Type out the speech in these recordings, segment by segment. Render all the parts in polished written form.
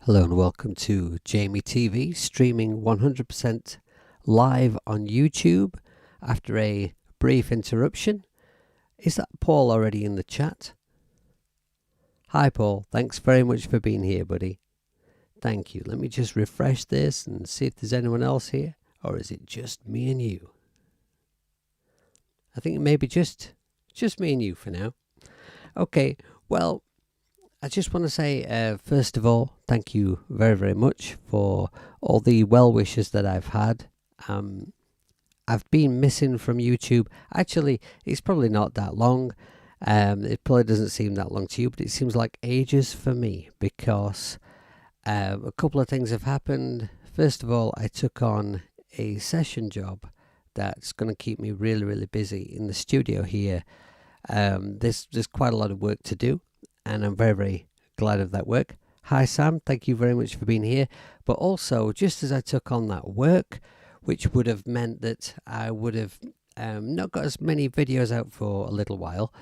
Hello and welcome to Jamie TV, streaming 100% live on YouTube after a brief interruption. Is that Paul already in the chat? Hi Paul, thanks very much for being here, buddy. Thank you. Let me just refresh this and see if there's anyone else here, or is it just me and you? I think it may be just me and you for now. Okay, well, I just want to say, first of all, thank you very, very much for all the well wishes that I've had. I've been missing from YouTube. Actually, it's probably not that long. It probably doesn't seem that long to you, but it seems like ages for me because a couple of things have happened. First of all, I took on a session job that's going to keep me really, really busy in the studio here. There's quite a lot of work to do, and I'm very, very glad of that work. Hi Sam, thank you very much for being here. But also, just as I took on that work, which would have meant that I would have not got as many videos out for a little while,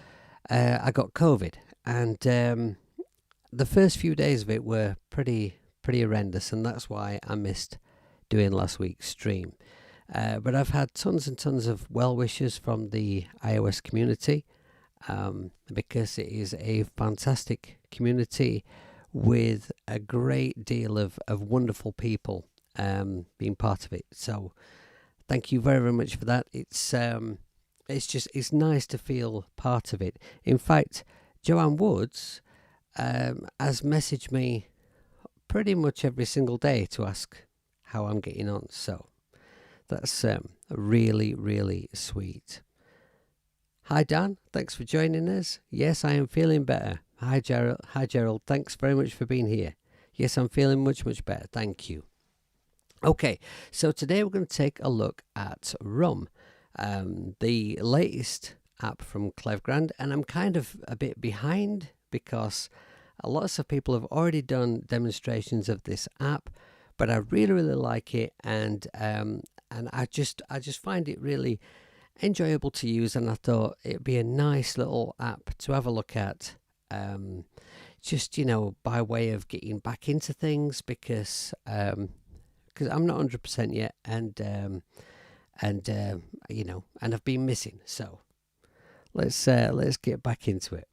I got COVID. And the first few days of it were pretty horrendous, and that's why I missed doing last week's stream. But I've had tons and tons of well wishes from the iOS community. Because it is a fantastic community with a great deal of wonderful people being part of it. So thank you very, very much for that. It's nice to feel part of it. In fact, Joanne Woods has messaged me pretty much every single day to ask how I'm getting on. So that's really, really sweet. Hi Dan, thanks for joining us. Yes, I am feeling better. Hi Gerald, thanks very much for being here. Yes, I'm feeling much, much better. Thank you. Okay, so today we're going to take a look at Rum, the latest app from Klevgrand, and I'm kind of a bit behind because lots of people have already done demonstrations of this app, but I really, really like it, and I just find it really enjoyable to use, and I thought it'd be a nice little app to have a look at, just by way of getting back into things, because I'm not 100% yet, and I've been missing. So let's get back into it.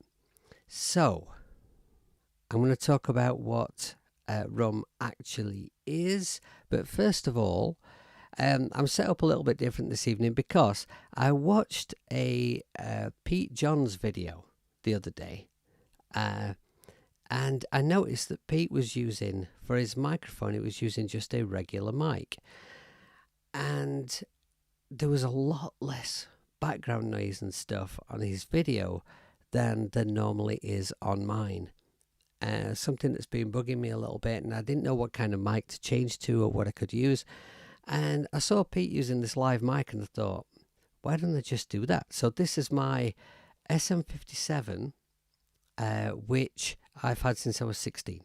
So I'm going to talk about what Rum actually is, but first of all, I'm set up a little bit different this evening because I watched a Pete Johns video the other day, and I noticed that Pete was using, for his microphone, he was using just a regular mic, and there was a lot less background noise and stuff on his video than there normally is on mine. Something that's been bugging me a little bit, and I didn't know what kind of mic to change to or what I could use. And I saw Pete using this live mic, and I thought, why don't I just do that? So this is my SM57, which I've had since I was 16.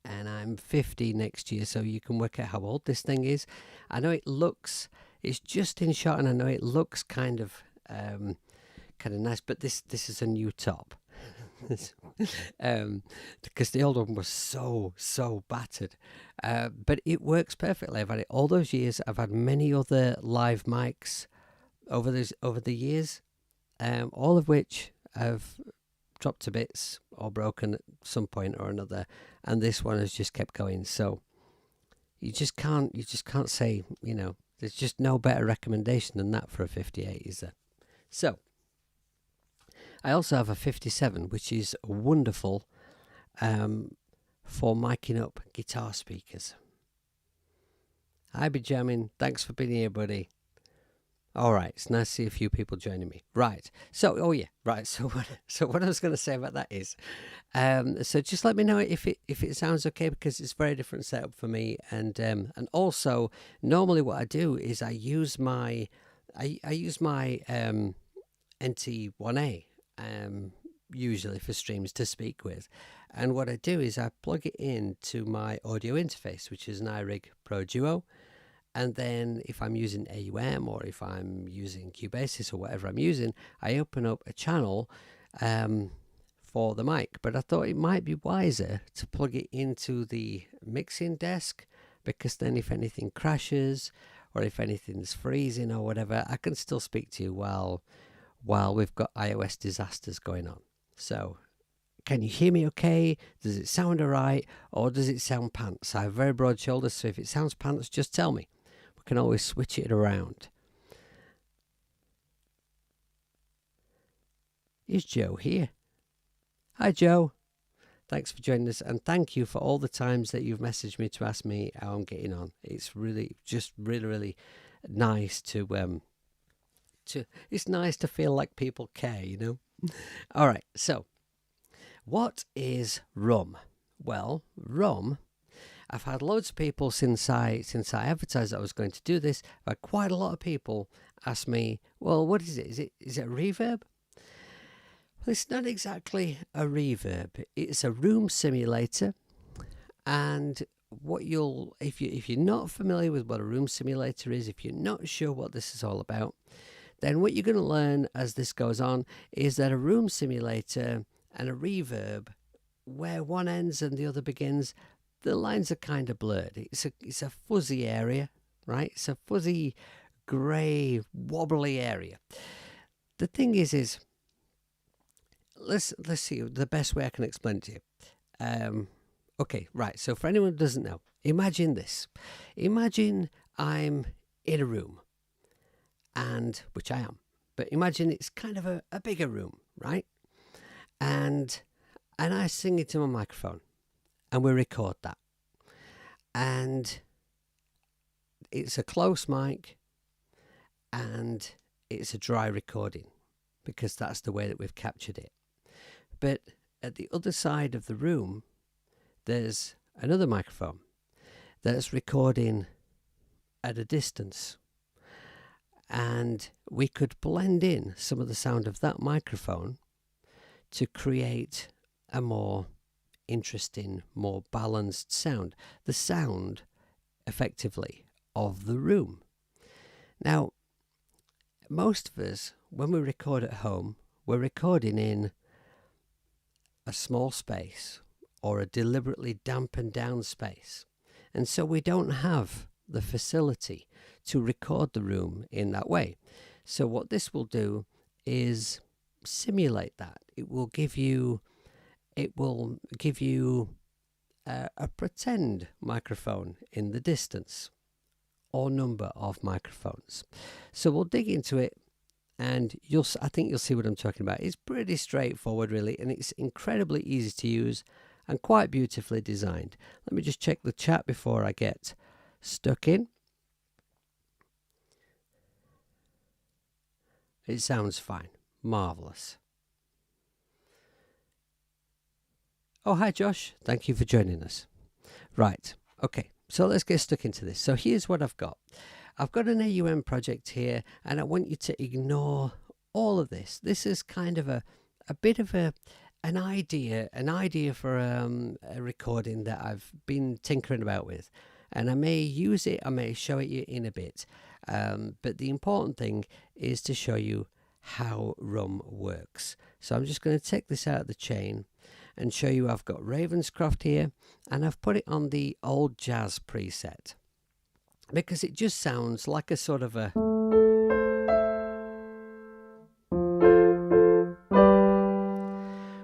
And I'm 50 next year, so you can work out how old this thing is. I know it's just in shot, and I know it looks kind of nice, but this is a new top. Because the old one was so battered, but it works perfectly. I've had it all those years. I've had many other live mics over the years, all of which have dropped to bits or broken at some point or another, and this one has just kept going. So you just can't say, there's just no better recommendation than that for a 58, is there? So I also have a 57, which is wonderful for miking up guitar speakers. Hi, Benjamin. Thanks for being here, buddy. All right, it's nice to see a few people joining me. Right. So, So what I was going to say about that is, so just let me know if it sounds okay, because it's a very different setup for me, and also normally what I do is I use my NT1A. Usually for streams to speak with, and what I do is I plug it into my audio interface, which is an iRig Pro Duo, and then if I'm using AUM or if I'm using Cubasis or whatever I'm using, I open up a channel for the mic, but I thought it might be wiser to plug it into the mixing desk, because then if anything crashes or if anything's freezing or whatever, I can still speak to you while we've got iOS disasters going on. So can you hear me okay? Does it sound alright, or does it sound pants? I have very broad shoulders, so if it sounds pants, just tell me. We can always switch it around. Is Joe here? Hi Joe. Thanks for joining us, and thank you for all the times that you've messaged me to ask me how I'm getting on. It's really nice to it's nice to feel like people care, you know. All right, so what is rum? Well, rum, I've had loads of people since I advertised that I was going to do this. I've had quite a lot of people ask me, well, what is it? Is it a reverb? Well, it's not exactly a reverb. It's a room simulator, and what if you're not familiar with what a room simulator is, if you're not sure what this is all about, then what you're going to learn as this goes on is that a room simulator and a reverb, where one ends and the other begins, the lines are kind of blurred. It's a fuzzy area, right? It's a fuzzy, grey, wobbly area. The thing is let's see the best way I can explain it to you. Okay, right. So for anyone who doesn't know, imagine this. Imagine I'm in a room, and which I am, but imagine it's kind of a bigger room, right? And I sing into my microphone, and we record that, and it's a close mic, and it's a dry recording, because that's the way that we've captured it. But at the other side of the room, there's another microphone that's recording at a distance. And we could blend in some of the sound of that microphone to create a more interesting, more balanced sound. The sound, effectively, of the room. Now, most of us, when we record at home, we're recording in a small space or a deliberately dampened down space, and so we don't have the facility to record the room in that way. So what this will do is simulate that. It will give you a pretend microphone in the distance, or number of microphones. So we'll dig into it, and I think you'll see what I'm talking about. It's pretty straightforward, really, and it's incredibly easy to use and quite beautifully designed. Let me just check the chat before I get stuck in. It sounds fine. Marvellous. Oh, hi Josh. Thank you for joining us. Right, okay, so let's get stuck into this. So here's what I've got. I've got an AUM project here, and I want you to ignore all of this. This is kind of a bit of an idea for a recording that I've been tinkering about with, and I may use it, I may show it you in a bit, but the important thing is to show you how rum works. So I'm just going to take this out of the chain and show you I've got Ravenscroft here, and I've put it on the old jazz preset, because it just sounds like a sort of a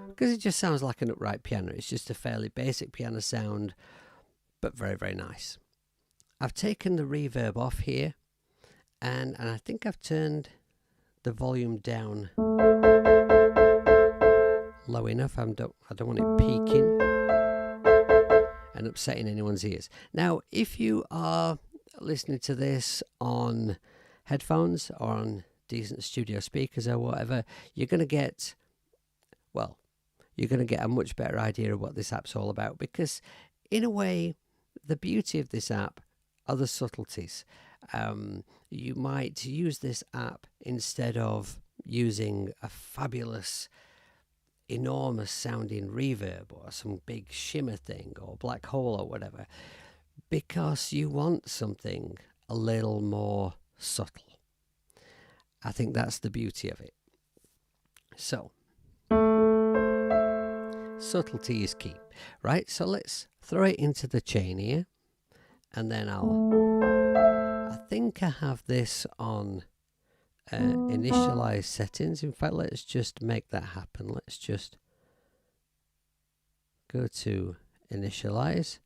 because it just sounds like an upright piano. It's just a fairly basic piano sound, but very, very nice. I've taken the reverb off here, and I think I've turned the volume down low enough. I don't want it peaking and upsetting anyone's ears. Now, if you are listening to this on headphones or on decent studio speakers or whatever, you're going to get a much better idea of what this app's all about, because in a way the beauty of this app are the subtleties. You might use this app instead of using a fabulous, enormous sounding reverb or some big shimmer thing or black hole or whatever, because you want something a little more subtle. I think that's the beauty of it. So subtlety is key, right? So let's throw it into the chain here, and then I think I have this on initialize settings. In fact, let's just make that happen. Let's just go to initialize,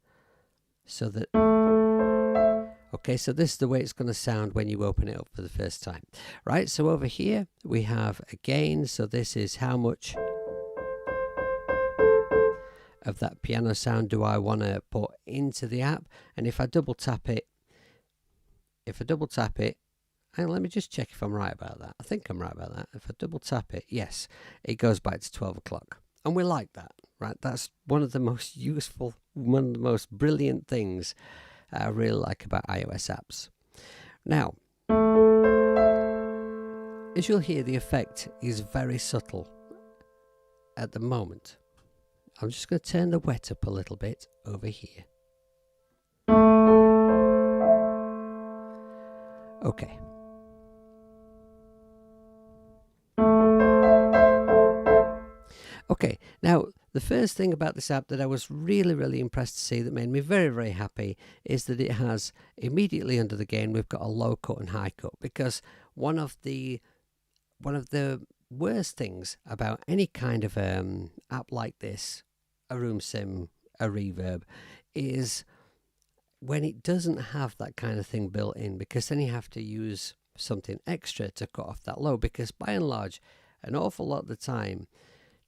so that okay, so this is the way it's going to sound when you open it up for the first time, right? So over here we have a gain, so this is how much of that piano sound do I want to put into the app. And if I double tap it, and let me just check if I'm right about that. I think I'm right about that. If I double tap it, yes, it goes back to 12 o'clock. And we like that, right? That's one of the most useful, one of the most brilliant things I really like about iOS apps. Now, as you'll hear, the effect is very subtle at the moment. I'm just going to turn the wet up a little bit over here. Okay. Okay, now the first thing about this app that I was really impressed to see, that made me very happy, is that it has immediately under the gain we've got a low cut and high cut, because one of the worst things about any kind of app like this, a room sim, a reverb, is when it doesn't have that kind of thing built in, because then you have to use something extra to cut off that low, because by and large, an awful lot of the time,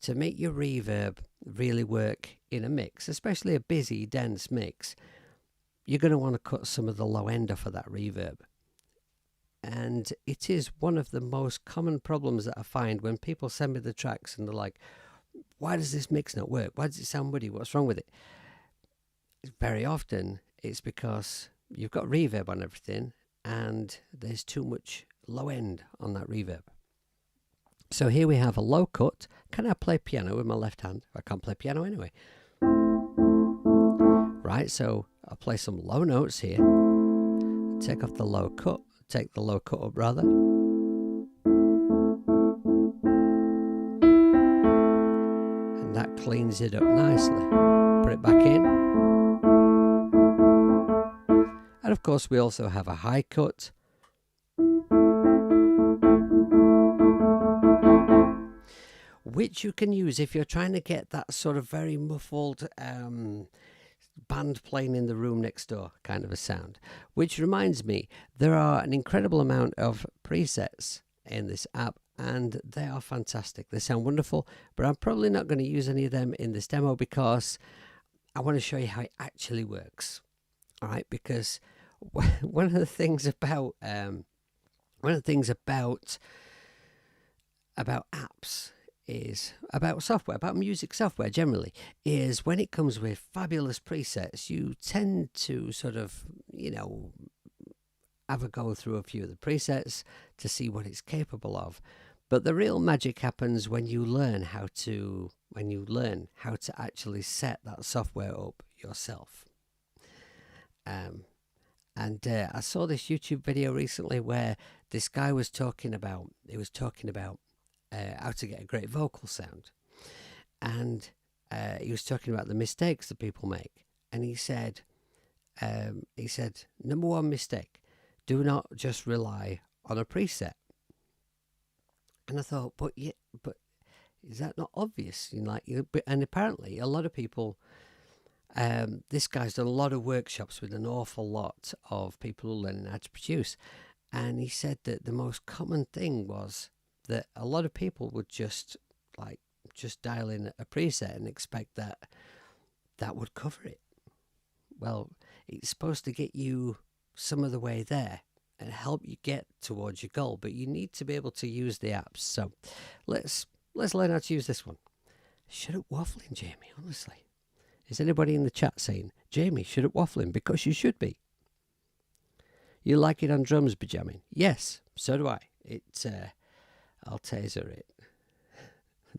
to make your reverb really work in a mix, especially a busy, dense mix, you're going to want to cut some of the low end off of that reverb. And it is one of the most common problems that I find when people send me the tracks and they're like, why does this mix not work? Why does it sound muddy? What's wrong with it? Very often it's because you've got reverb on everything and there's too much low end on that reverb. So here we have a low cut. Can I play piano with my left hand? I can't play piano anyway. Right, so I'll play some low notes here. Take off the low cut. Take the low cut up rather. And that cleans it up nicely. Put it back in. And of course we also have a high cut. Which you can use if you're trying to get that sort of very muffled band playing in the room next door kind of a sound. Which reminds me, there are an incredible amount of presets in this app and they are fantastic. They sound wonderful, but I'm probably not going to use any of them in this demo because I want to show you how it actually works. All right, because one of the things about apps is about software, about music software generally, is when it comes with fabulous presets, you tend to sort of, have a go through a few of the presets to see what it's capable of. But the real magic happens when you learn how to actually set that software up yourself. I saw this YouTube video recently where this guy was talking about how to get a great vocal sound, and he was talking about the mistakes that people make, and he said number one mistake, do not just rely on a preset. And I thought, but is that not obvious? And apparently a lot of people, this guy's done a lot of workshops with an awful lot of people learning how to produce, and he said that the most common thing was that a lot of people would just dial in a preset and expect that would cover it. Well, it's supposed to get you some of the way there and help you get towards your goal, but you need to be able to use the apps. So let's learn how to use this one. Shut up waffling, Jamie, honestly. Is anybody in the chat saying, Jamie, shut up waffling? Because you should be. You like it on drums, Benjamin? Yes, so do I. I'll taser it.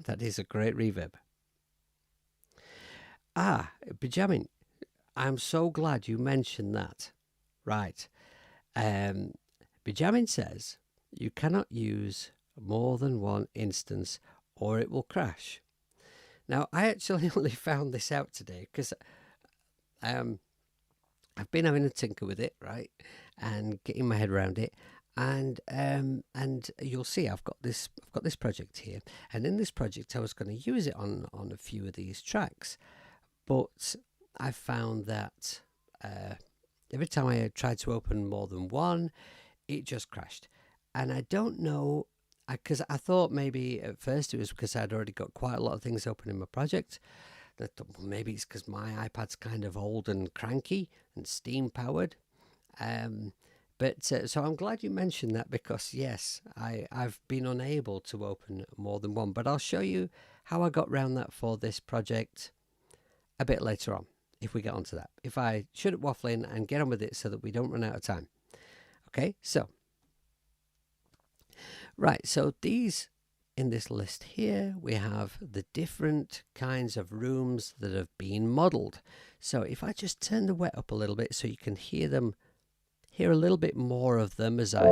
That is a great reverb. Benjamin, I'm so glad you mentioned that. Right. Benjamin says you cannot use more than one instance or it will crash. Now, I actually only found this out today because I've been having a tinker with it, right, and getting my head around it, and you'll see I've got this project here, and in this project I was going to use it on a few of these tracks, but I found that every time I tried to open more than one, it just crashed, and I don't know. Because I thought maybe at first it was because I'd already got quite a lot of things open in my project. I thought, well, maybe it's because my iPad's kind of old and cranky and steam powered. So I'm glad you mentioned that, because yes, I've been unable to open more than one. But I'll show you how I got around that for this project a bit later on, if we get onto that. If I shouldn't waffle in and get on with it so that we don't run out of time. Okay, so. Right, so these, in this list here, we have the different kinds of rooms that have been modelled. So if I just turn the wet up a little bit so you can hear a little bit more of them as I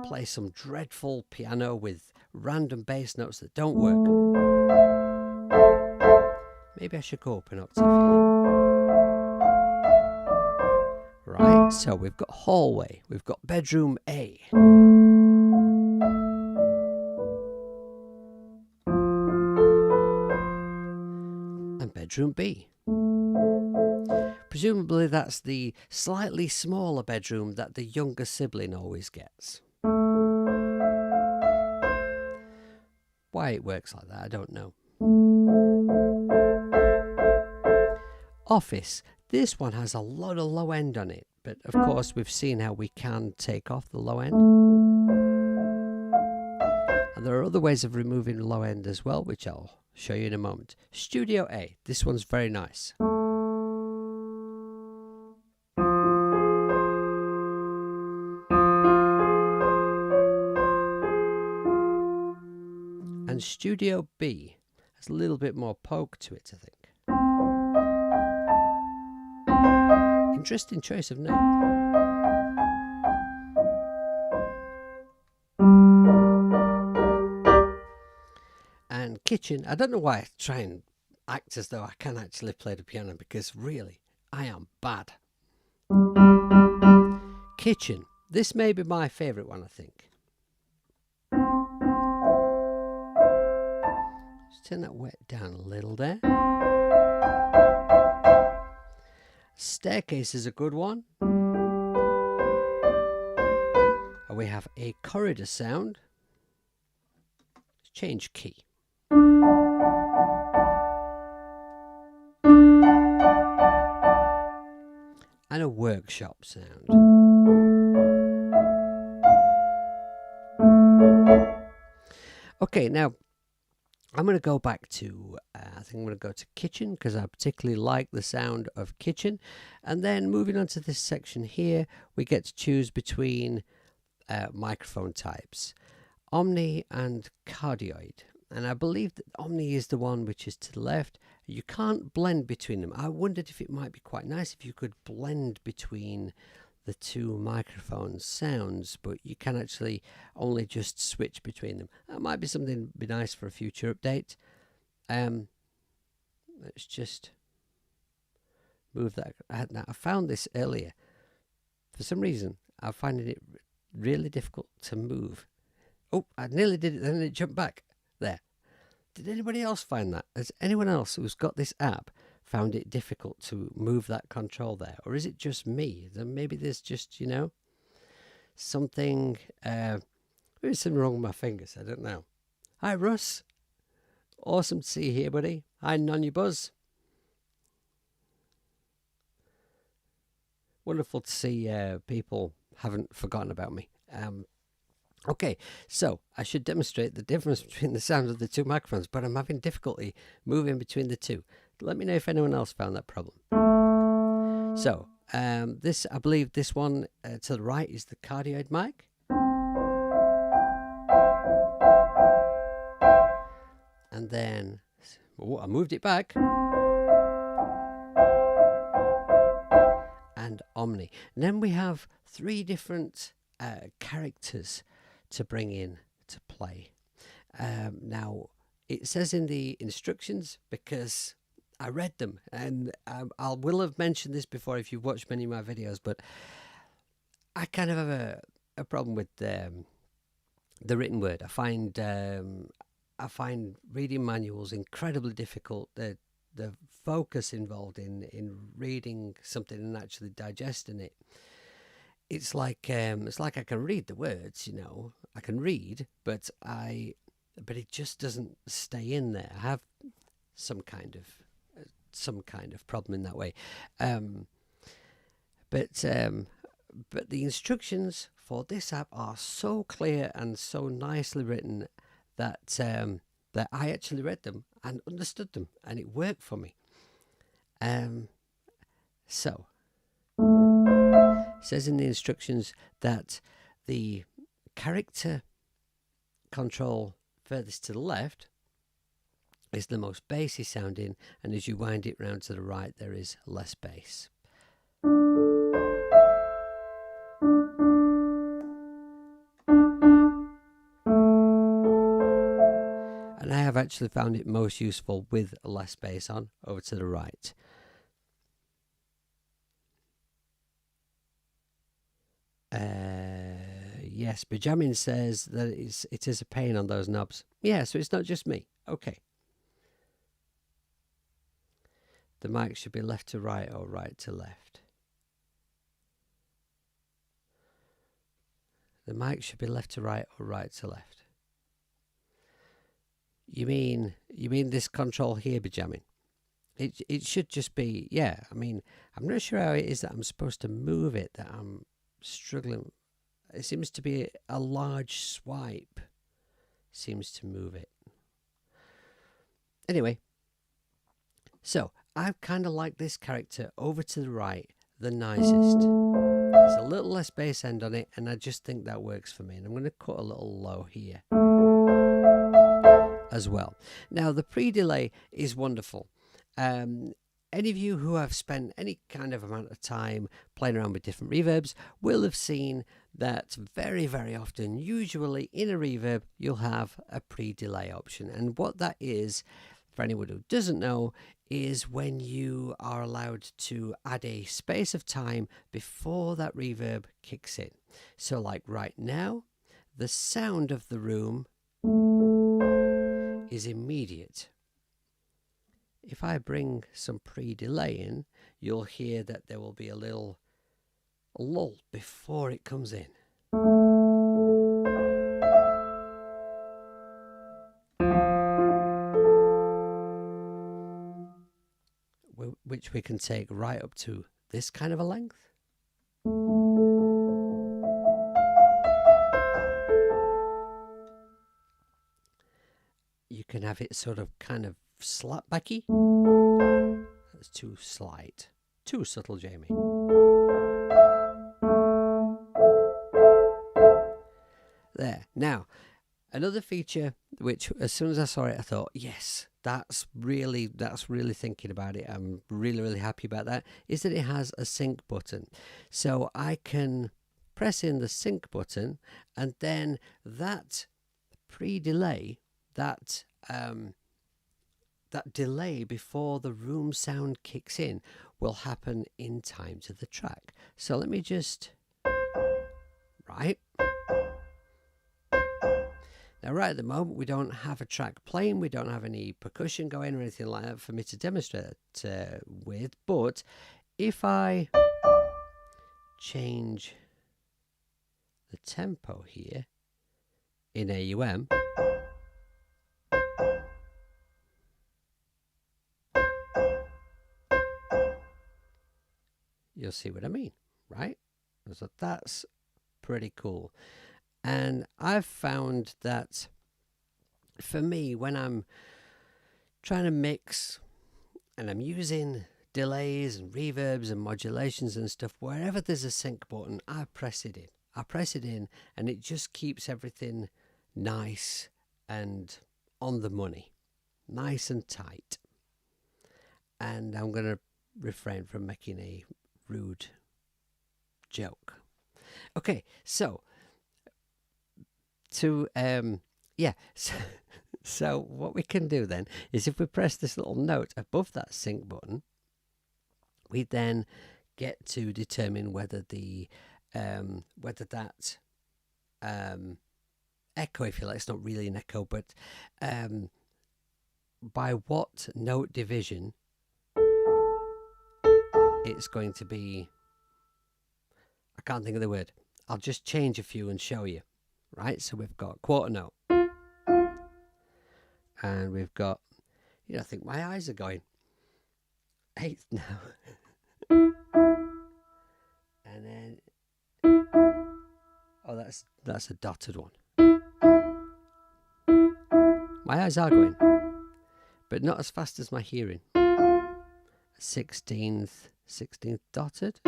play some dreadful piano with random bass notes that don't work. Maybe I should go up an octave here. Right, so we've got hallway, we've got bedroom A. Bedroom B. Presumably that's the slightly smaller bedroom that the younger sibling always gets. Why it works like that, I don't know. Office. This one has a lot of low end on it, but of course we've seen how we can take off the low end. And there are other ways of removing low end as well, which I'll show you in a moment. Studio A. This one's very nice. And Studio B has a little bit more poke to it, I think. Interesting choice of note. And kitchen. I don't know why I try and act as though I can actually play the piano, because really, I am bad. Kitchen. This may be my favourite one, I think. Just turn that wet down a little there. Staircase is a good one. And we have a corridor sound. Let's change key. And a workshop sound. Okay, now I'm going to go back to, I think I'm going to go to kitchen, because I particularly like the sound of kitchen. And then moving on to this section here, we get to choose between microphone types, Omni and cardioid. And I believe that Omni is the one which is to the left. You can't blend between them. I wondered if it might be quite nice if you could blend between the two microphone sounds, but you can actually only just switch between them. That might be something that would be nice for a future update. Let's just move that. Now, I found this earlier. For some reason, I'm finding it really difficult to move. Oh, I nearly did it, then it jumped back. There. Did anybody else find that? Has anyone else who's got this app found it difficult to move that control there? Or is it just me? Then maybe there's just, something, maybe something wrong with my fingers. I don't know. Hi, Russ. Awesome to see you here, buddy. Hi, Nonny Buzz. Wonderful to see people haven't forgotten about me. Okay, so I should demonstrate the difference between the sound of the two microphones, but I'm having difficulty moving between the two. Let me know if anyone else found that problem. So, I believe this one to the right is the cardioid mic. And then, I moved it back. And Omni. And then we have three different characters to bring in to play. Now, it says in the instructions, because I read them, and I will have mentioned this before if you've watched many of my videos, but I kind of have a problem with the written word. I find reading manuals incredibly difficult. The focus involved in reading something and actually digesting it. It's like I can read the words, I can read, but it just doesn't stay in there. I have some kind of problem in that way. But the instructions for this app are so clear and so nicely written that that I actually read them and understood them, and it worked for me. So it says in the instructions that the character control furthest to the left is the most bassy sounding, and as you wind it round to the right, there is less bass. And I have actually found it most useful with less bass on, over to the right. Yes, Benjamin says that it is a pain on those knobs. Yeah, so it's not just me. Okay. The mic should be left to right or right to left. The mic should be left to right or right to left. You mean this control here, Benjamin? It should just be, yeah. I mean, I'm not sure how it is that I'm supposed to move it, that I'm struggling. It seems to be a large swipe. Seems to move it. Anyway, so I kind of like this character over to the right the nicest. There's a little less bass end on it, and I just think that works for me. And I'm going to cut a little low here as well. Now, the pre-delay is wonderful. Any of you who have spent any kind of amount of time playing around with different reverbs will have seen that very, very often, usually in a reverb, you'll have a pre-delay option. And what that is, for anyone who doesn't know, is when you are allowed to add a space of time before that reverb kicks in. So like right now, the sound of the room is immediate. If I bring some pre-delay in, you'll hear that there will be a little lull before it comes in. Which we can take right up to this kind of a length. You can have it sort of kind of slapbacky. That's too slight. Too subtle, Jamie. There. Now, another feature which as soon as I saw it I thought, yes, that's really thinking about it. I'm really happy about that, is that it has a sync button. So I can press in the sync button, and then that pre-delay, that delay before the room sound kicks in will happen in time to the track. So let me just, right. Now, right at the moment, we don't have a track playing. We don't have any percussion going or anything like that for me to demonstrate it with. But if I change the tempo here in AUM, you'll see what I mean, right? So that's pretty cool. And I've found that for me, when I'm trying to mix and I'm using delays and reverbs and modulations and stuff, wherever there's a sync button, I press it in. I press it in, and it just keeps everything nice and on the money, nice and tight. And I'm going to refrain from making a rude joke. Okay, so to yeah, so what we can do then is if we press this little note above that sync button, we then get to determine whether the whether that echo, if you like, it's not really an echo, but by what note division it's going to be. I can't think of the word. I'll just change a few and show you. Right, so we've got quarter note, and we've got, I think my eyes are going, eighth now. And then, oh, that's a dotted one. My eyes are going, but not as fast as my hearing. 16th dotted,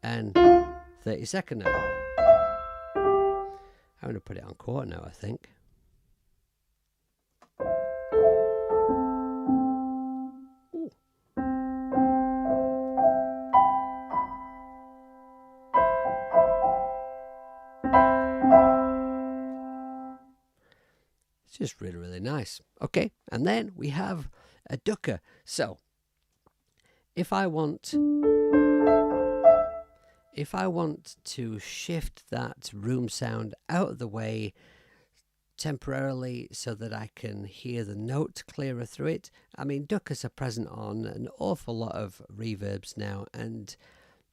and 32nd note. I'm going to put it on quarter now, I think. Ooh. It's just really, really nice. Okay, and then we have a ducker. So, if I want to shift that room sound out of the way temporarily so that I can hear the note clearer through it. I mean, duckers are present on an awful lot of reverbs now, and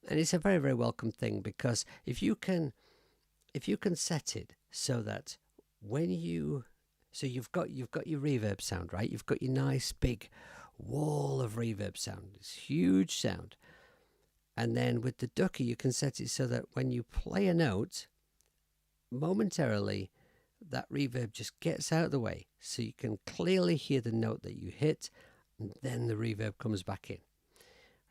it's a very, very welcome thing, because if you can set it so that when you've got your reverb sound, right? You've got your nice big wall of reverb sound. It's huge sound. And then with the ducker, you can set it so that when you play a note, momentarily, that reverb just gets out of the way, so you can clearly hear the note that you hit, and then the reverb comes back in.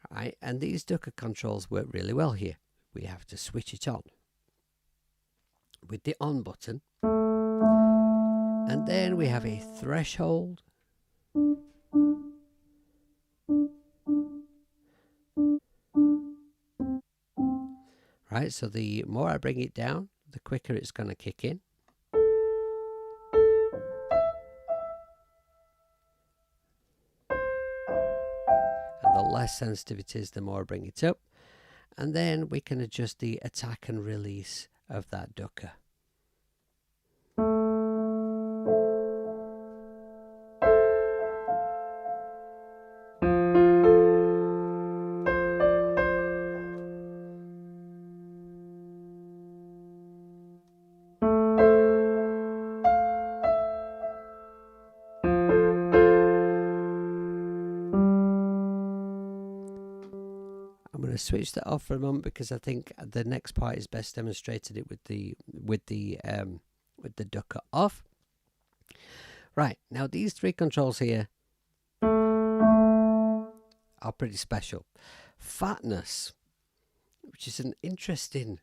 Right? And these ducker controls work really well here. We have to switch it on with the on button, and then we have a threshold. Right, so the more I bring it down, the quicker it's going to kick in. And the less sensitive it is, the more I bring it up. And then we can adjust the attack and release of that ducker. I'm going to switch that off for a moment, because I think the next part is best demonstrated it with the ducker off. Right, now these three controls here are pretty special. Fatness, which is an interesting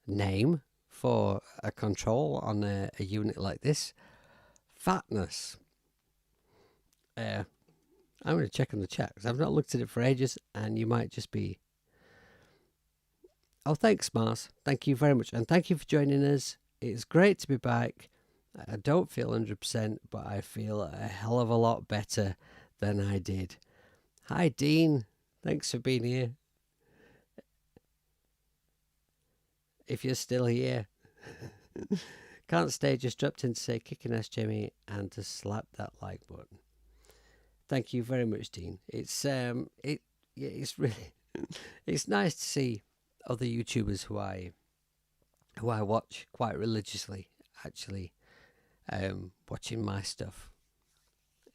name for a control on a unit like this. Fatness. I'm going to check in the chat, because I've not looked at it for ages, and you might just be... Oh, thanks, Mars. Thank you very much. And thank you for joining us. It's great to be back. I don't feel 100%, but I feel a hell of a lot better than I did. Hi, Dean. Thanks for being here. If you're still here. Can't stay, just dropped in to say kicking ass, Jimmy, and to slap that like button. Thank you very much, Dean. It's it's really it's nice to see other YouTubers who I watch quite religiously actually watching my stuff.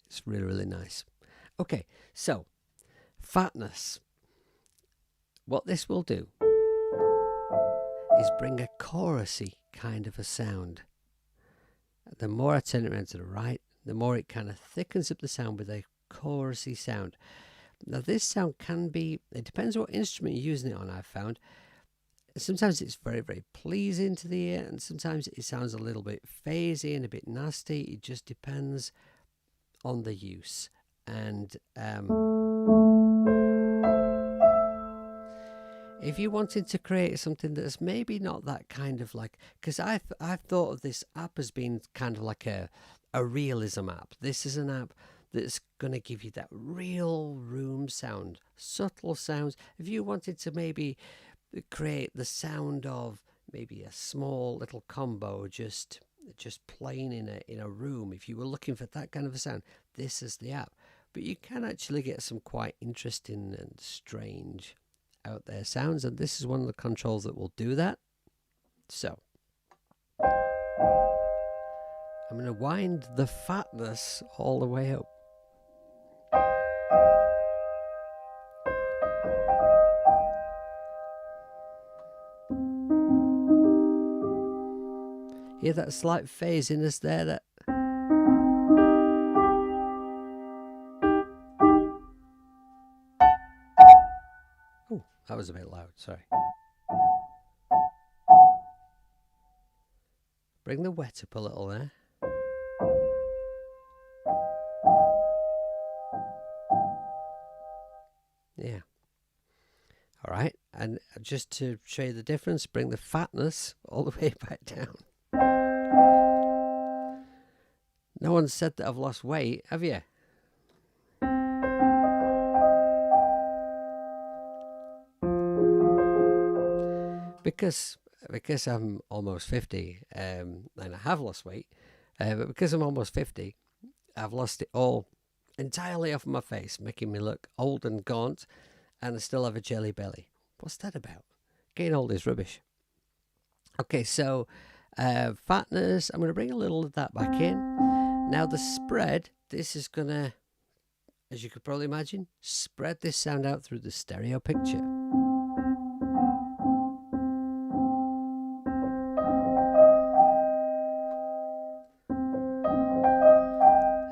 It's really, really nice. Okay, so fatness. What this will do is bring a chorusy kind of a sound. The more I turn it around to the right, the more it kind of thickens up the sound with a chorusy sound. Now this sound can be, it depends what instrument you're using it on, I've found. Sometimes it's very, very pleasing to the ear, and sometimes it sounds a little bit phasey and a bit nasty. It just depends on the use. And if you wanted to create something that's maybe not that kind of like, because I've thought of this app as being kind of like a realism app. This is an app that's going to give you that real room sound, subtle sounds. If you wanted to maybe create the sound of maybe a small little combo just playing in a room, if you were looking for that kind of a sound, this is the app. But you can actually get some quite interesting and strange out there sounds, and this is one of the controls that will do that. So I'm going to wind the fatness all the way up. Hear that slight phasiness there? That oh, that was a bit loud. Sorry. Bring the wet up a little there. Yeah. All right, and just to show you the difference, bring the fatness all the way back down. No one said that I've lost weight, have you? Because I'm almost 50, and I have lost weight, but because I'm almost 50, I've lost it all entirely off my face, making me look old and gaunt, and I still have a jelly belly. What's that about? Getting old is rubbish. Okay, so fatness, I'm going to bring a little of that back in. Now the spread, this is going to, as you could probably imagine, spread this sound out through the stereo picture.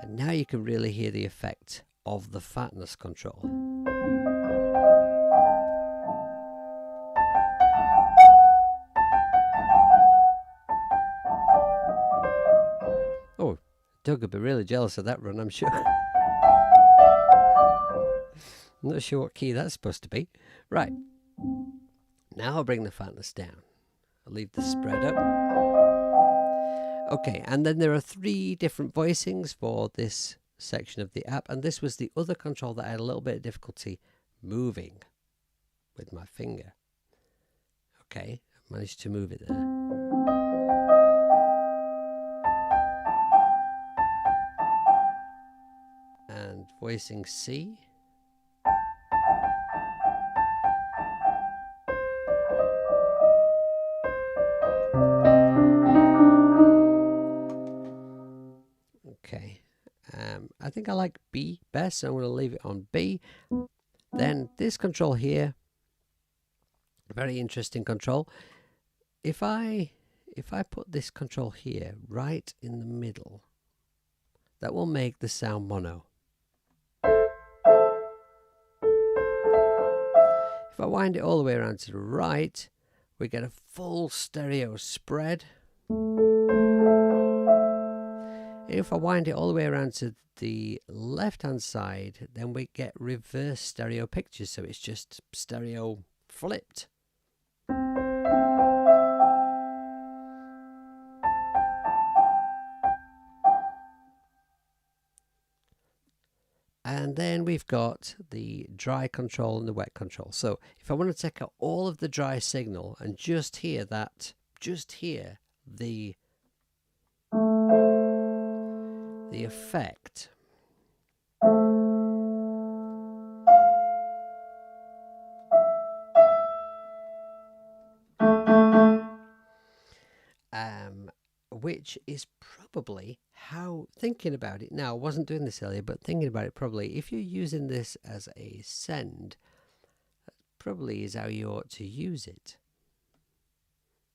And now you can really hear the effect of the fatness control. Oh, Doug would be really jealous of that run, I'm sure. I'm not sure what key that's supposed to be. Right. Now I'll bring the fatness down. I'll leave the spread up. Okay, and then there are 3 different voicings for this section of the app, and this was the other control that I had a little bit of difficulty moving with my finger. Okay, I managed to move it there. And voicing C. Okay, I think I like B best, so I'm going to leave it on B. Then this control here, very interesting control. If I put this control here right in the middle, that will make the sound mono. If I wind it all the way around to the right, we get a full stereo spread. If I wind it all the way around to the left hand side, then we get reverse stereo pictures, so it's just stereo flipped. And then we've got the dry control and the wet control. So if I want to take out all of the dry signal and just hear that, just hear the effect. Which is probably how, thinking about it now, I wasn't doing this earlier, but thinking about it, probably if you're using this as a send, that probably is how you ought to use it.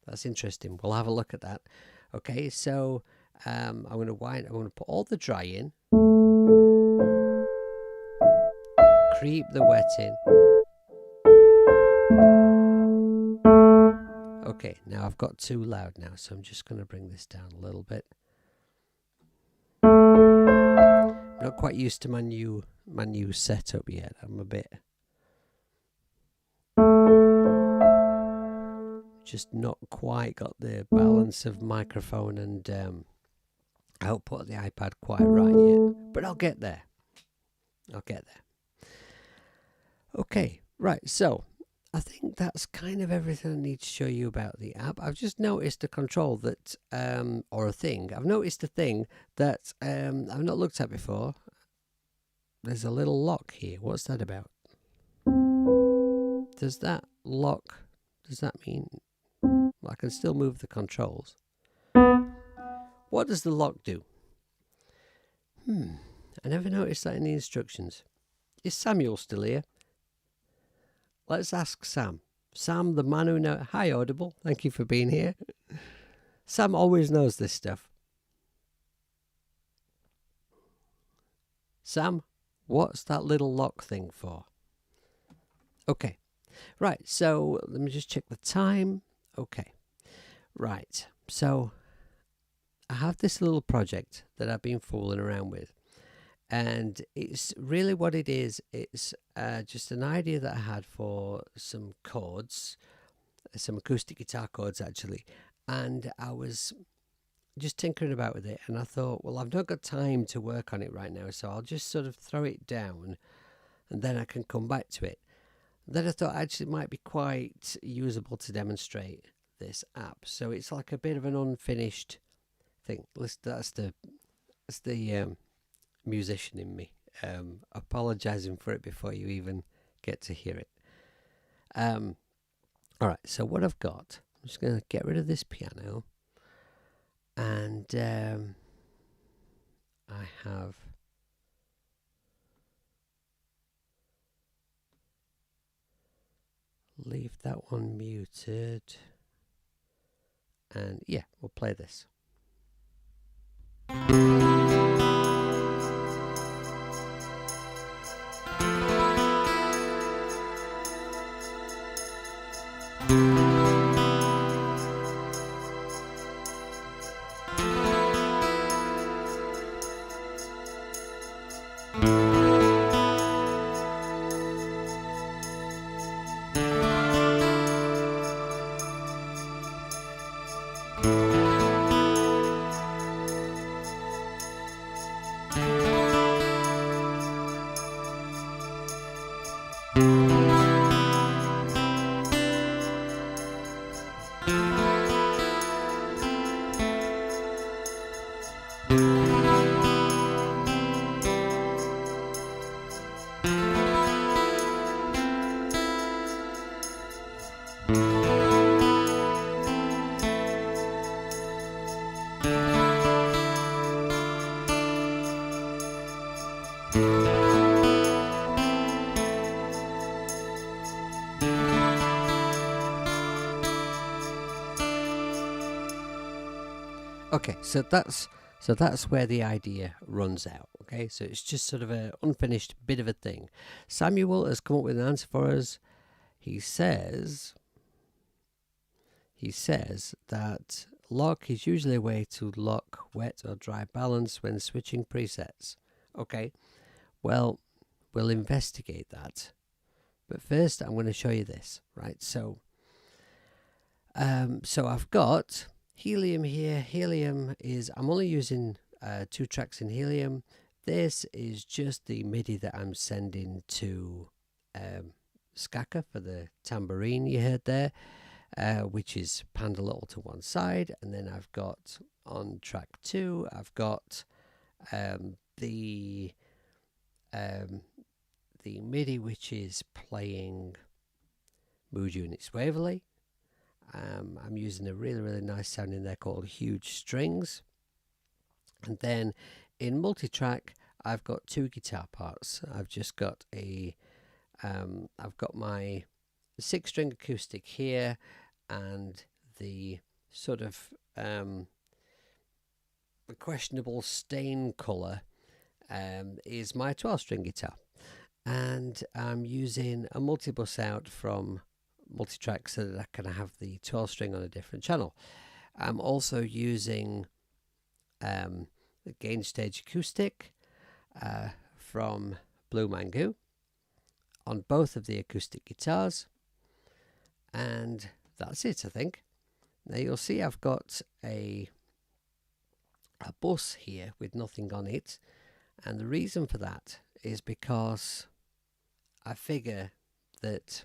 That's interesting. We'll have a look at that. Okay, so I'm going to put all the dry in, creep the wet in. Okay, now I've got too loud now, so I'm just going to bring this down a little bit. I'm not quite used to my new setup yet. I'm a bit. just not quite got the balance of microphone and output of the iPad quite right yet, but I'll get there. Okay, right, so I think that's kind of everything I need to show you about the app. I've just noticed a control that, or a thing. I've noticed a thing that I've not looked at before. There's a little lock here. What's that about? Does that mean I can still move the controls? What does the lock do? I never noticed that in the instructions. Is Samuel still here? Let's ask Sam. Sam, the man who knows. Hi, Audible. Thank you for being here. Sam always knows this stuff. Sam, what's that little lock thing for? Okay. Right, so let me just check the time. Okay. Right, so I have this little project that I've been fooling around with. And it's really what it is. It's just an idea that I had for some chords, some acoustic guitar chords actually. And I was just tinkering about with it. And I thought, well, I've not got time to work on it right now. So I'll just sort of throw it down and then I can come back to it. Then I thought actually it might be quite usable to demonstrate this app. So it's like a bit of an unfinished thing. That's the musician in me, apologizing for it before you even get to hear it. All right, so what I've got, I'm just going to get rid of this piano, and I have leave that one muted, and yeah, we'll play this. Okay, so that's where the idea runs out. Okay, so it's just sort of an unfinished bit of a thing. Samuel has come up with an answer for us. He says that lock is usually a way to lock wet or dry balance when switching presets. Okay, well, we'll investigate that. But first, I'm going to show you this, right? So I've got Helium here. Helium is, I'm only using 2 tracks in Helium. This is just the MIDI that I'm sending to Skaka for the tambourine you heard there, which is panned a little to one side. And then I've got on track 2, I've got the MIDI which is playing Mood Units Waverly. I'm using a really nice sound in there called Huge Strings. And then in multi-track, I've got 2 guitar parts. I've just got I've got my 6-string acoustic here, and the sort of the questionable stain colour is my 12-string guitar. And I'm using a multi-bus out from multi-track so that I can have the 12-string on a different channel. I'm also using the gain stage acoustic from Blue Mango on both of the acoustic guitars, and that's it, I think. Now you'll see I've got a bus here with nothing on it, and the reason for that is because I figure that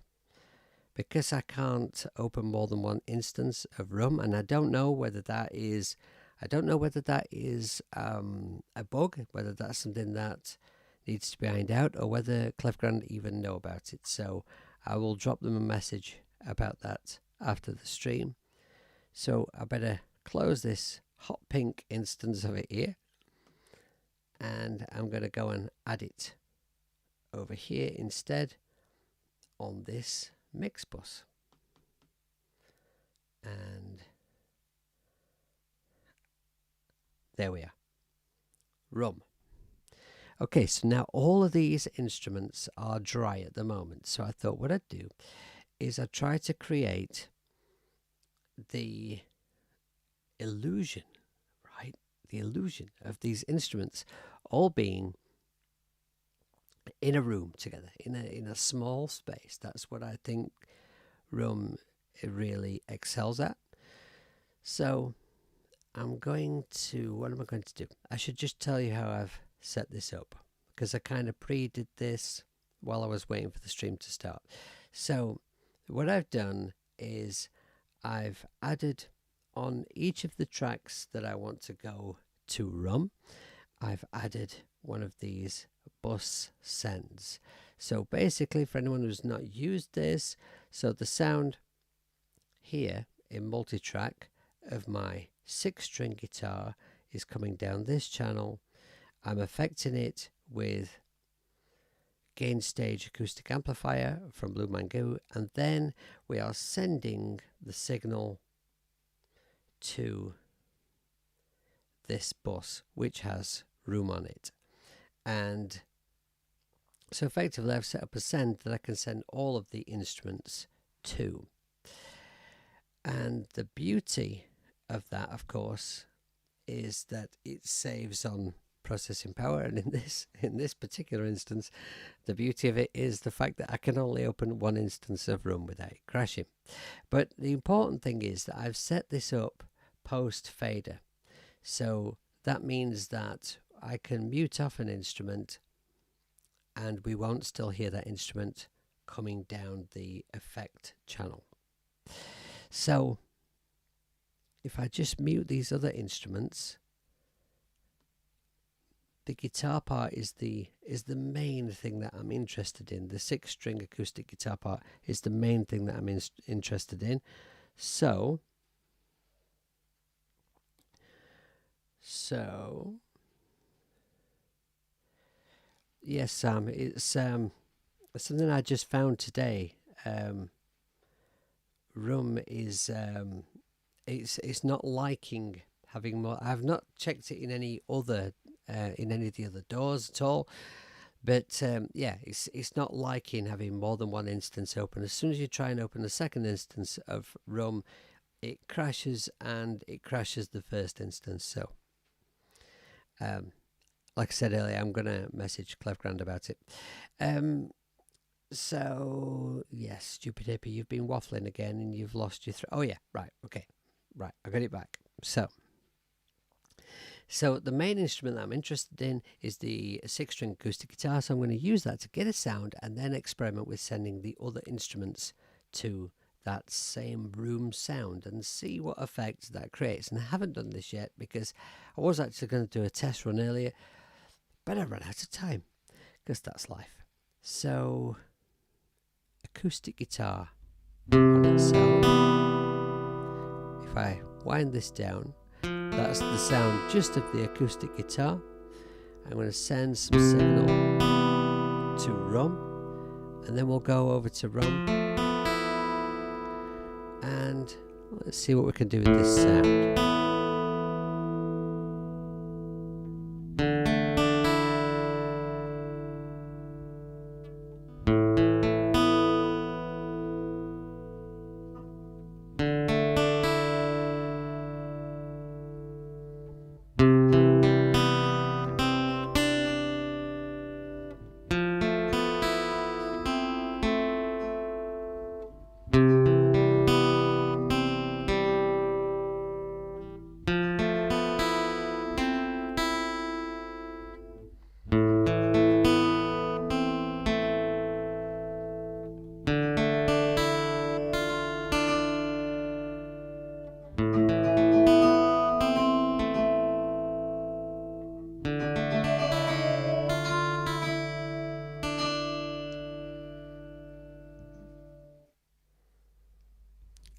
because I can't open more than one instance of rum, and I don't know whether that is a bug, whether that's something that needs to be ironed out, or whether Klevgrand even know about it. So I will drop them a message about that after the stream. So I better close this hot pink instance of it here, and I'm going to go and add it over here instead on this mix bus. And there we are. Rum. Okay, so now all of these instruments are dry at the moment. So I thought what I'd do is I'd try to create the illusion, right? The illusion of these instruments all being in a room together, in a small space. That's what I think rum really excels at. So what am I going to do? I should just tell you how I've set this up, because I kind of pre-did this while I was waiting for the stream to start. So what I've done is I've added on each of the tracks that I want to go to rum, I've added one of these bus sends. So basically, for anyone who's not used this, so the sound here in multi-track of my 6-string guitar is coming down this channel. I'm affecting it with gain stage acoustic amplifier from Blue Mango, and then we are sending the signal to this bus which has room on it. And so effectively I've set up a send that I can send all of the instruments to. And the beauty of that, of course, is that it saves on processing power, and in this particular instance, the beauty of it is the fact that I can only open one instance of rum without it crashing. But the important thing is that I've set this up post fader, so that means that I can mute off an instrument and we won't still hear that instrument coming down the effect channel. So if I just mute these other instruments, the guitar part is the main thing that I'm interested in. The 6-string acoustic guitar part is the main thing that I'm interested in. So yes, Sam, it's something I just found today. Rum is it's not liking having more. I've not checked it in any of the other doors at all, but yeah, it's not liking having more than one instance open. As soon as you try and open the second instance of rum, it crashes, and it crashes the first instance. So like I said earlier, I'm gonna message Klevgrand about it. So yes, Stupid Hippie, you've been waffling again and you've lost your oh yeah, right, okay, right, I got it back. So the main instrument that I'm interested in is the 6-string acoustic guitar, so I'm going to use that to get a sound and then experiment with sending the other instruments to that same room sound and see what effect that creates. And I haven't done this yet because I was actually going to do a test run earlier, but I ran out of time because that's life. So acoustic guitar on its sound. If I wind this down, that's the sound just of the acoustic guitar. I'm going to send some signal to rum, and then we'll go over to rum, and let's see what we can do with this sound.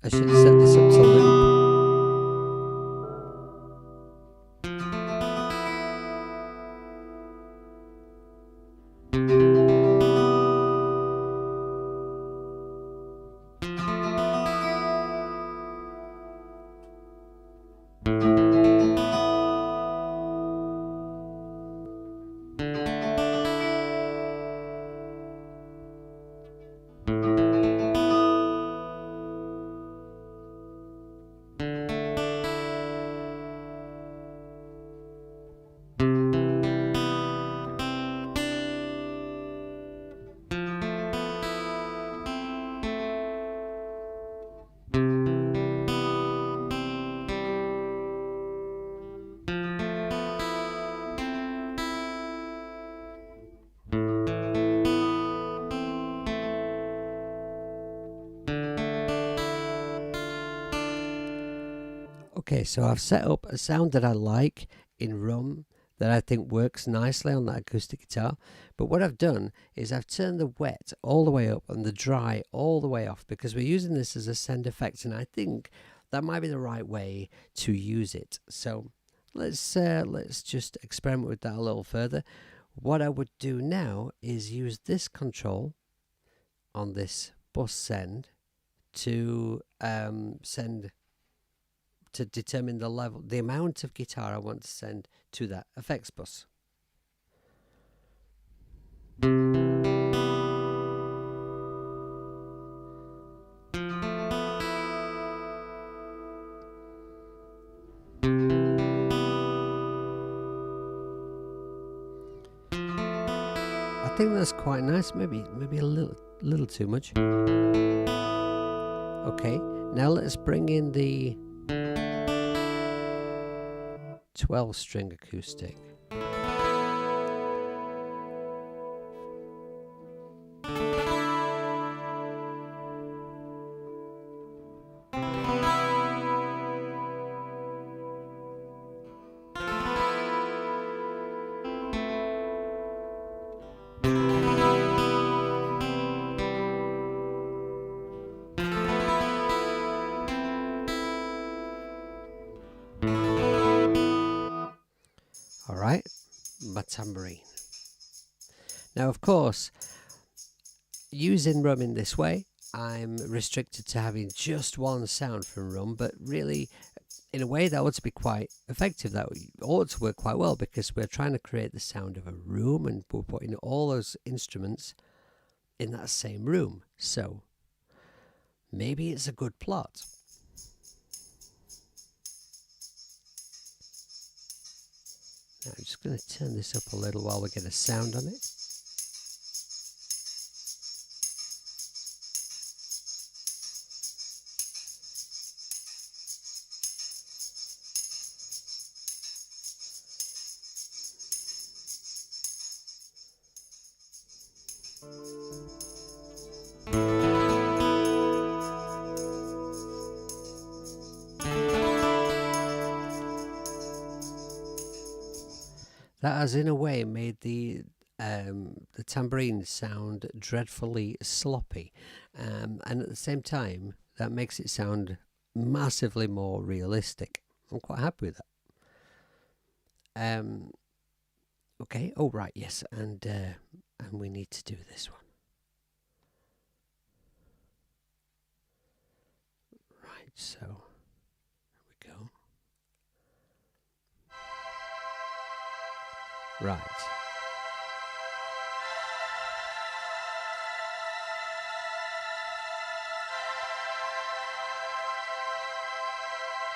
I should have set this up to loop. Okay, so I've set up a sound that I like in Rum that I think works nicely on that acoustic guitar. But what I've done is I've turned the wet all the way up and the dry all the way off, because we're using this as a send effect, and I think that might be the right way to use it. So let's just experiment with that a little further. What I would do now is use this control on this bus send to determine the level, the amount of guitar I want to send to that effects bus. I think that's quite nice. Maybe a little too much. Okay, now let's bring in the 12-string acoustic. Alright, my tambourine. Now, of course, using Rum in this way, I'm restricted to having just one sound from Rum, but really, in a way, that ought to be quite effective. That ought to work quite well, because we're trying to create the sound of a room, and we're putting all those instruments in that same room. So, maybe it's a good plot. Now I'm just going to turn this up a little while we get a sound on it. That has, in a way, made the tambourine sound dreadfully sloppy, and at the same time, that makes it sound massively more realistic. I'm quite happy with that. Okay. Oh, right. Yes, and we need to do this one. Right. So here we go. Right.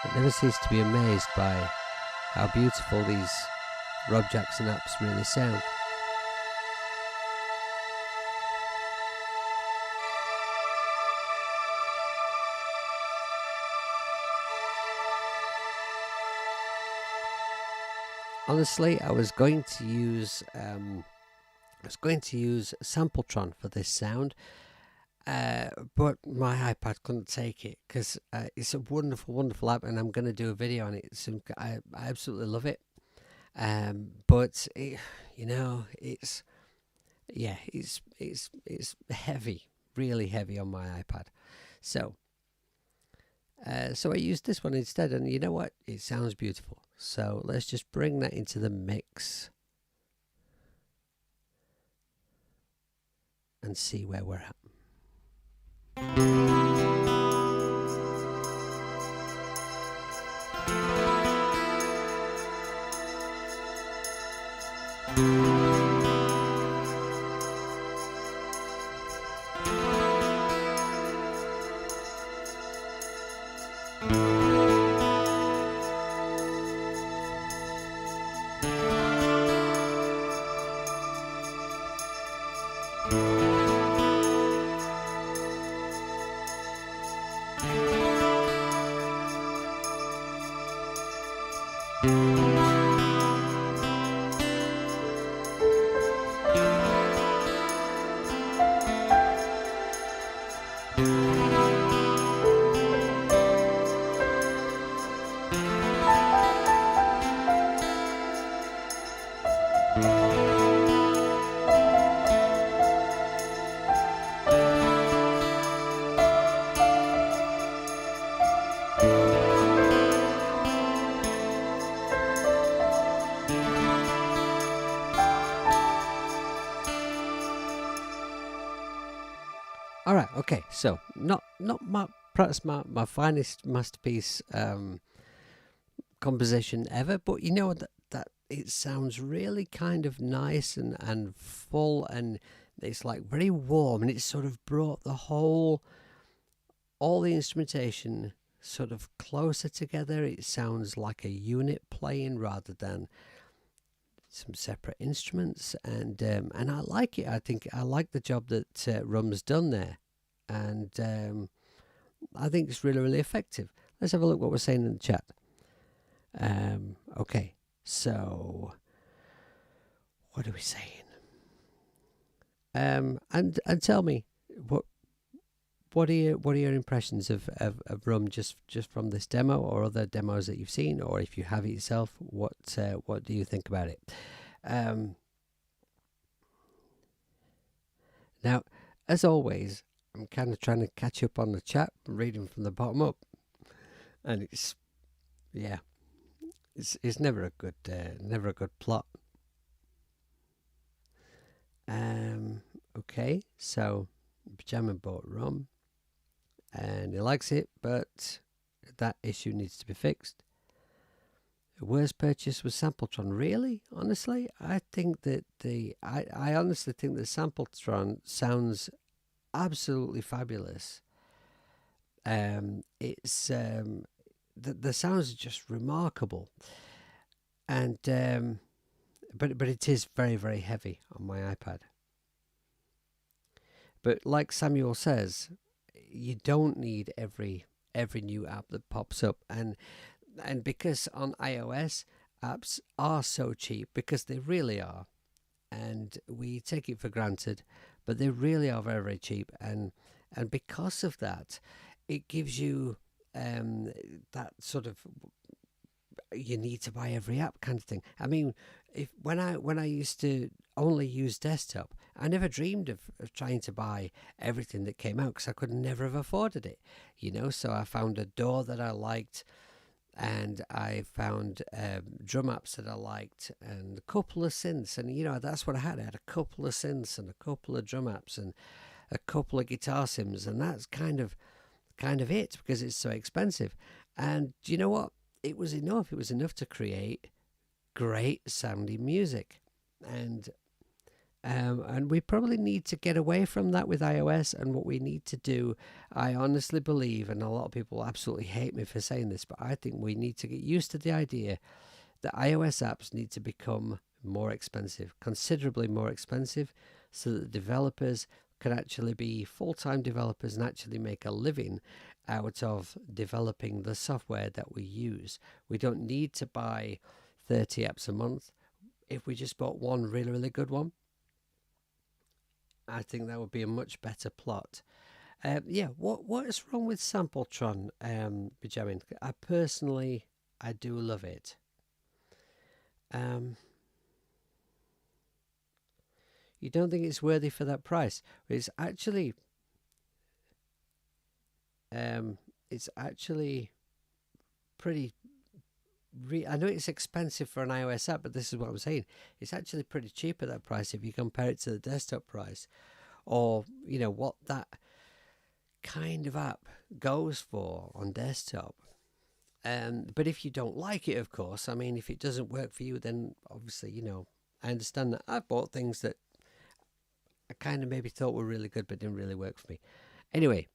I never cease to be amazed by how beautiful these Rob Jackson apps really sound. Honestly, I was going to use Sampletron for this sound, but my iPad couldn't take it, because it's a wonderful, wonderful app, and I'm going to do a video on it. So I absolutely love it. But it, it's heavy, really heavy on my iPad. So So I used this one instead, and you know what? It sounds beautiful. So let's just bring that into the mix and see where we're at. All right, okay. So not my perhaps my finest masterpiece composition ever, but you know that it sounds really kind of nice and full, and it's like very warm, and it's sort of brought all the instrumentation sort of closer together. It sounds like a unit playing rather than some separate instruments, and I like it. I think I like the job that Rum's done there, and I think it's really, really effective. Let's have a look what we're saying in the chat. Okay, so what are we saying? And tell me what are your impressions of Rum just from this demo or other demos that you've seen, or if you have it yourself, what do you think about it? Now, as always, I'm kind of trying to catch up on the chat, reading from the bottom up, and it's never a good plot. Okay, so Pajama bought Rum, and he likes it, but that issue needs to be fixed. The worst purchase was Sampletron. Really? Honestly? I think that I honestly think that Sampletron sounds absolutely fabulous. It's the sounds are just remarkable, and but it is very, very heavy on my iPad. But like Samuel says, you don't need every new app that pops up, and because on iOS apps are so cheap, because they really are, and we take it for granted, but they really are very, very cheap, and because of that, it gives you that sort of you need to buy every app kind of thing. I mean, when I used to only use desktop, I never dreamed of trying to buy everything that came out, because I could never have afforded it, so I found a DAW that I liked, and I found drum apps that I liked, and a couple of synths, and that's what I had. I had a couple of synths and a couple of drum apps and a couple of guitar sims, and that's kind of it, because it's so expensive. And do you know what? It was enough. It was enough to create great sounding music, and we probably need to get away from that with iOS. And what we need to do, I honestly believe, and a lot of people absolutely hate me for saying this, but I think we need to get used to the idea that iOS apps need to become more expensive, considerably more expensive, so that developers can actually be full-time developers and actually make a living out of developing the software that we use. We don't need to buy 30 apps a month. If we just bought one really, really good one, I think that would be a much better plot. What is wrong with Sampletron, Benjamin? I do love it. You don't think it's worthy for that price? It's actually it's actually pretty. I know it's expensive for an iOS app, but this is what I'm saying. It's actually pretty cheap at that price if you compare it to the desktop price, or what that kind of app goes for on desktop. But if you don't like it, of course, I mean, if it doesn't work for you, then obviously, I understand that. I've bought things that I kind of maybe thought were really good, but didn't really work for me. Anyway,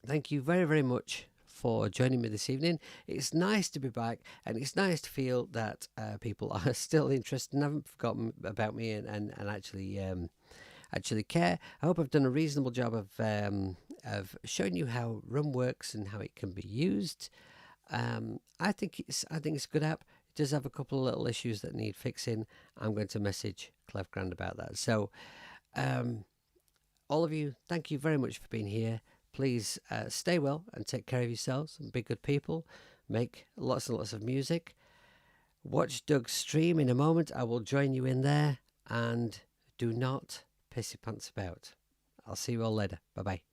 thank you very, very much for joining me this evening. It's nice to be back, and it's nice to feel that people are still interested and haven't forgotten about me and actually care. I hope I've done a reasonable job of showing you how Rum works and how it can be used. I think it's a good app. It does have a couple of little issues that need fixing. I'm going to message Klevgrand about that. So, all of you, thank you very much for being here. Please stay well and take care of yourselves and be good people. Make lots and lots of music. Watch Doug's stream in a moment. I will join you in there. And do not piss your pants about. I'll see you all later. Bye bye.